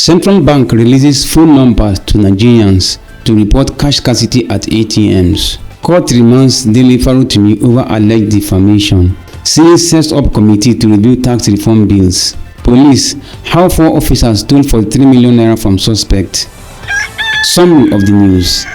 Central Bank releases phone numbers to Nigerians to report cash scarcity at ATMs. Court remands Dele Farotimi over alleged defamation. Senate sets up committee to review tax reform bills. Police: how 4 officers stole 43 million naira from suspect. Summary of the news.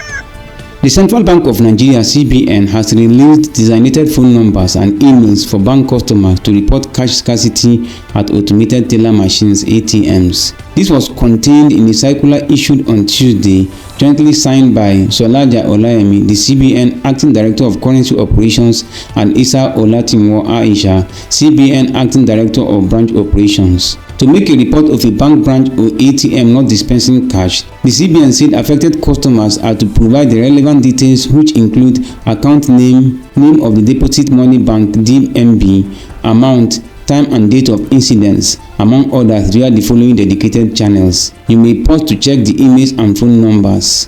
The Central Bank of Nigeria (CBN) has released designated phone numbers and emails for bank customers to report cash scarcity at automated teller machines (ATMs). This was contained in a circular issued on Tuesday, jointly signed by Solaja Olayemi, the CBN Acting Director of Currency Operations, and Isa Olatinwo Aisha, CBN Acting Director of Branch Operations. To make a report of a bank branch or ATM not dispensing cash, the CBN said affected customers are to provide the relevant details, which include account name, name of the deposit money bank (DMB), amount, time and date of incidents, among others, via the following dedicated channels. You may pause to check the emails and phone numbers.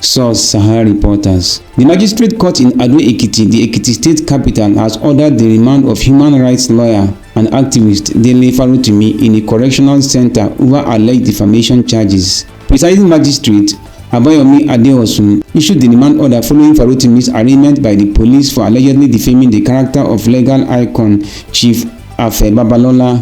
Source: Sahara Reporters. The Magistrate Court in Ado-Ekiti, the Ekiti State capital, has ordered the remand of human rights lawyer and activist Dele Farotimi in a correctional center over alleged defamation charges. Presiding Magistrate Abayomi Adeosun issued the remand order following Farotimi's arraignment by the police for allegedly defaming the character of legal icon Chief Afe Babalola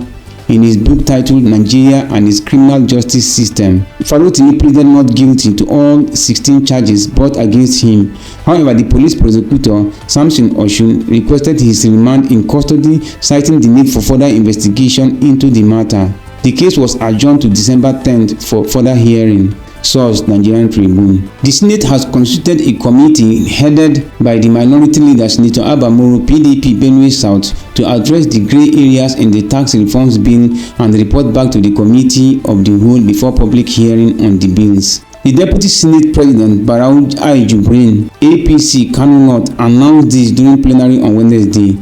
in his book titled Nigeria and its Criminal Justice System. Farotimi pleaded not guilty to all 16 charges brought against him. However, the police prosecutor, Samson Oshun, requested his remand in custody, citing the need for further investigation into the matter. The case was adjourned to December 10th for further hearing. Source: Nigerian Tribune. The Senate has constituted a committee headed by the minority leader Senator Abba Moro, PDP, Benue South, to address the grey areas in the tax reforms bill and report back to the committee of the whole before public hearing on the bills. The Deputy Senate President Barau Jibrin, APC, Kano North, announced this during plenary on Wednesday.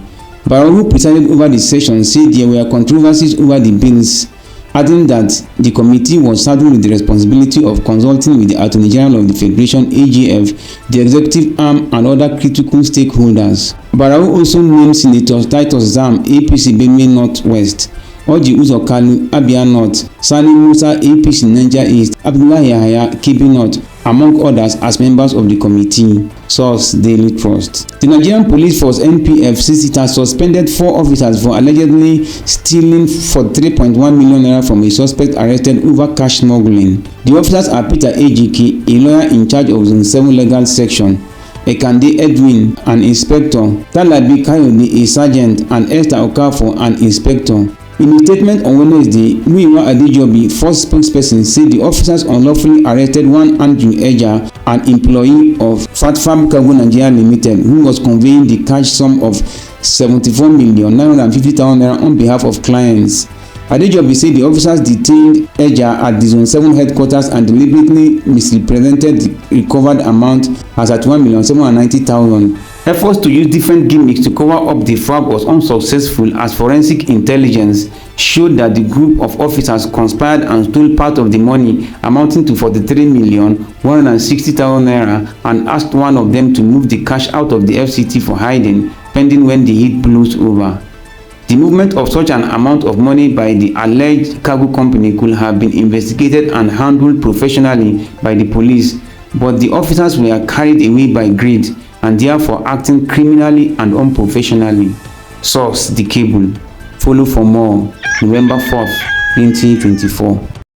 Barau, who presided over the session, said there were controversies over the bills, adding that the committee was saddled with the responsibility of consulting with the Attorney General of the Federation (AGF), the executive arm, and other critical stakeholders. Barau also named Senator Titus Zam, APC, Benue North West, Oji Uzo Kalu, Abia North, Sani Musa, APC, Niger East, Abdullah Yahaya, Kebbi North, among others, as members of the committee. Source: Daily Trust. The Nigerian Police Force (NPF) says it has suspended 4 officers for allegedly stealing for 3.1 million naira from a suspect arrested over cash smuggling. The officers are Peter Ejike, a lawyer in charge of Zone 7 Legal Section, Ekande Edwin, an inspector, Talabi Kayode, a sergeant, and Esther Okafo, an inspector. In a statement on Wednesday, Muyiwa Adejobi, first spokesperson, said the officers unlawfully arrested one Andrew Eja, an employee of Fatfarm Cargo Nigeria Limited, who was conveying the cash sum of 74,950,000 naira on behalf of clients. Adejobi said the officers detained Eja at the Zone 7 headquarters and deliberately misrepresented the recovered amount as at 1,790,000. Efforts to use different gimmicks to cover up the fraud was unsuccessful, as forensic intelligence showed that the group of officers conspired and stole part of the money amounting to 43,160,000 naira and asked one of them to move the cash out of the FCT for hiding, pending when the heat blows over. The movement of such an amount of money by the alleged cargo company could have been investigated and handled professionally by the police, but the officers were carried away by greed and therefore acting criminally and unprofessionally. Source: The Cable. Follow for more. November 4th, 2024.